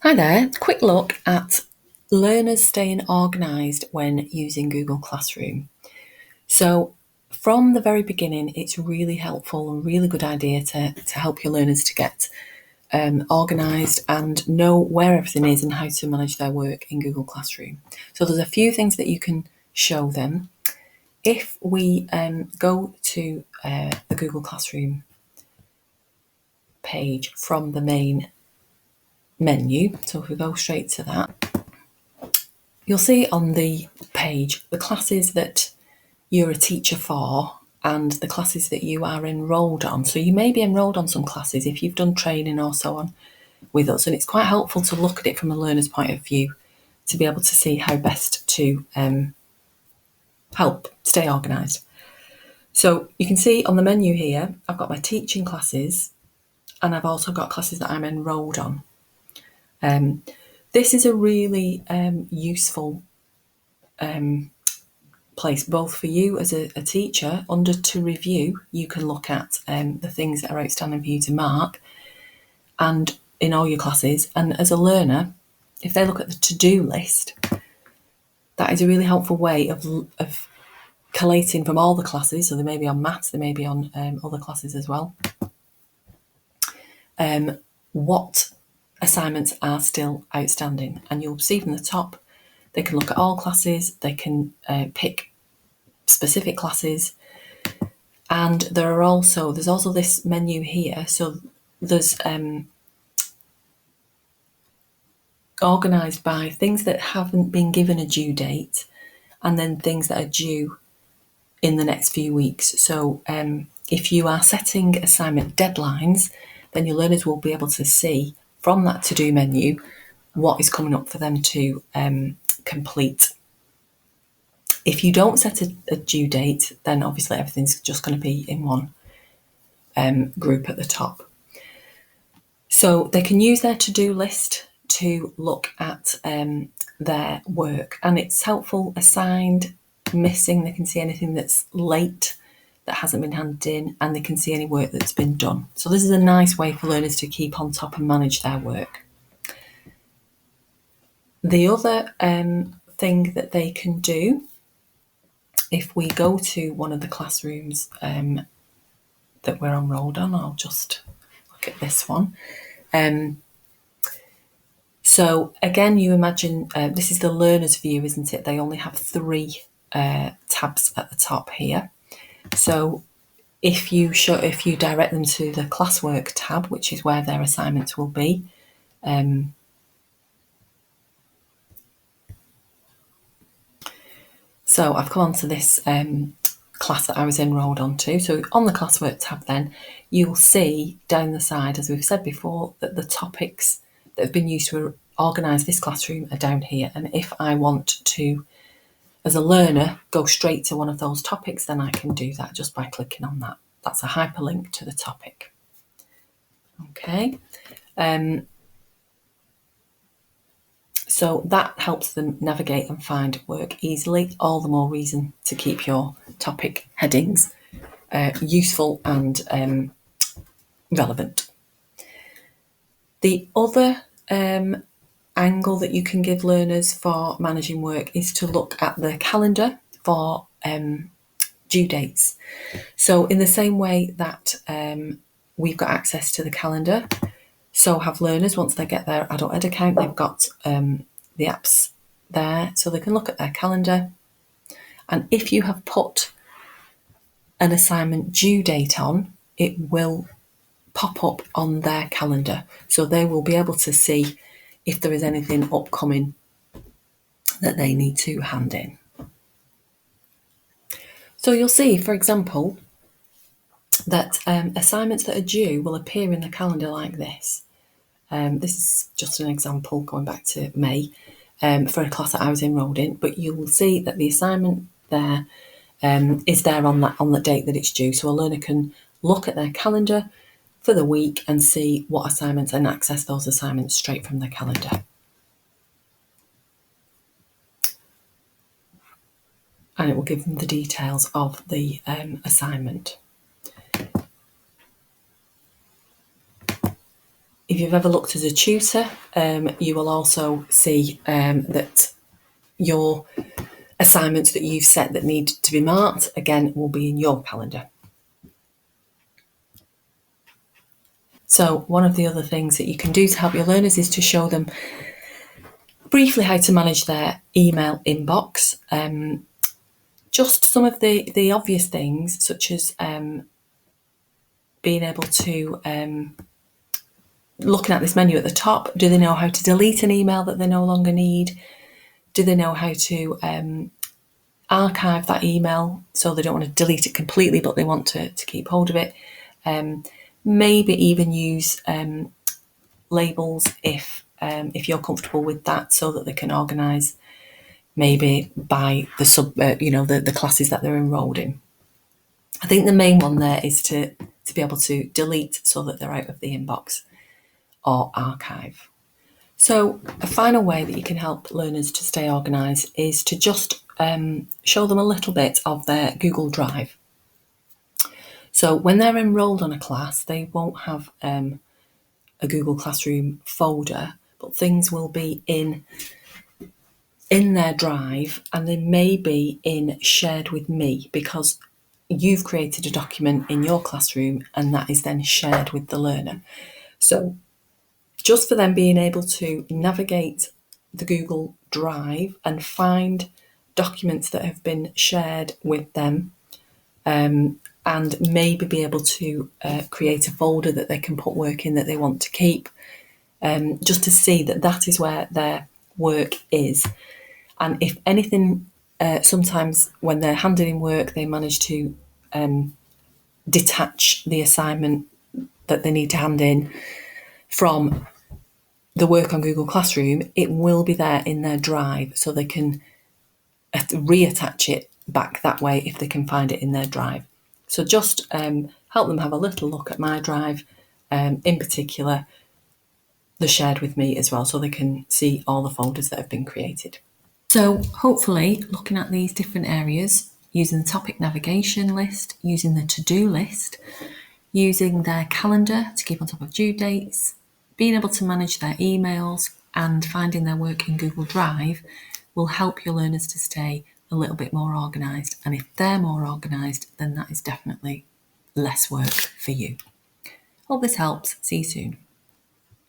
Hi there, quick look at learners staying organised when using Google Classroom. So from the very beginning, it's really helpful and really good idea to help your learners to get organised and know where everything is and how to manage their work in Google Classroom. So there's a few things that you can show them. If we go to the Google Classroom page from the main menu, so if we go straight to that, you'll see on the page the classes that you're a teacher for and the classes that you are enrolled on. So you may be enrolled on some classes if you've done training or so on with us, and it's quite helpful to look at it from a learner's point of view to be able to see how best to help stay organised. So you can see on the menu here, I've got my teaching classes and I've also got classes that I'm enrolled on. This is a really useful place both for you as a teacher. Under to review, you can look at the things that are outstanding for you to mark and in all your classes. And as a learner, if they look at the to-do list, that is a really helpful way of collating from all the classes. So they may be on maths, they may be on other classes as well. What assignments are still outstanding. And you'll see from the top, they can look at all classes, they can pick specific classes, and there's also this menu here. So there's organised by things that haven't been given a due date, and then things that are due in the next few weeks. So if you are setting assignment deadlines, then your learners will be able to see from that to-do menu what is coming up for them to complete. If you don't set a due date, then obviously everything's just going to be in one group at the top. So they can use their to-do list to look at their work, and it's helpful assigned, missing. They can see anything that's late that hasn't been handed in, and they can see any work that's been done. So this is a nice way for learners to keep on top and manage their work. The other thing that they can do, if we go to one of the classrooms that we're enrolled on, I'll just look at this one. So again, you imagine this is the learner's view, isn't it? They only have 3 tabs at the top here. So if you direct them to the classwork tab, which is where their assignments will be, so I've come on to this class that I was enrolled onto. So on the classwork tab, then you'll see down the side, as we've said before, that the topics that have been used to organise this classroom are down here. And if I want to, as a learner, go straight to one of those topics, then I can do that just by clicking on that. That's a hyperlink to the topic. Okay. So that helps them navigate and find work easily. All the more reason to keep your topic headings useful and relevant. The other angle that you can give learners for managing work is to look at the calendar for due dates. So in the same way that we've got access to the calendar, so have learners. Once they get their Adult Ed account, they've got the apps there, so they can look at their calendar. And if you have put an assignment due date on, it will pop up on their calendar. So they will be able to see if there is anything upcoming that they need to hand in. So you'll see, for example, that assignments that are due will appear in the calendar like this. This is just an example going back to May for a class that I was enrolled in, but you will see that the assignment there is there on the date that it's due. So a learner can look at their calendar for the week and see what assignments and access those assignments straight from their calendar. And it will give them the details of the assignment. If you've ever looked as a tutor, you will also see that your assignments that you've set that need to be marked, again, will be in your calendar. So one of the other things that you can do to help your learners is to show them briefly how to manage their email inbox. Just some of the obvious things, such as being able to, looking at this menu at the top, do they know how to delete an email that they no longer need? Do they know how to archive that email, so they don't want to delete it completely, but they want to keep hold of it? Maybe even use labels if you're comfortable with that, so that they can organise maybe by the the classes that they're enrolled in. I think the main one there is to be able to delete so that they're out of the inbox, or archive. So a final way that you can help learners to stay organised is to just show them a little bit of their Google Drive. So when they're enrolled on a class, they won't have a Google Classroom folder, but things will be in their Drive, and they may be in Shared with Me, because you've created a document in your classroom and that is then shared with the learner. So just for them being able to navigate the Google Drive and find documents that have been shared with them, and maybe be able to create a folder that they can put work in that they want to keep, just to see that that is where their work is. And if anything, sometimes when they're handing in work, they manage to detach the assignment that they need to hand in from the work on Google Classroom. It will be there in their Drive, so they can reattach it back that way if they can find it in their Drive. So just help them have a little look at my Drive, in particular the Shared with Me as well, so they can see all the folders that have been created. So hopefully, looking at these different areas, using the topic navigation list, using the to-do list, using their calendar to keep on top of due dates, being able to manage their emails, and finding their work in Google Drive will help your learners to stay a little bit more organised. And if they're more organised, then that is definitely less work for you. Hope this helps. See you soon.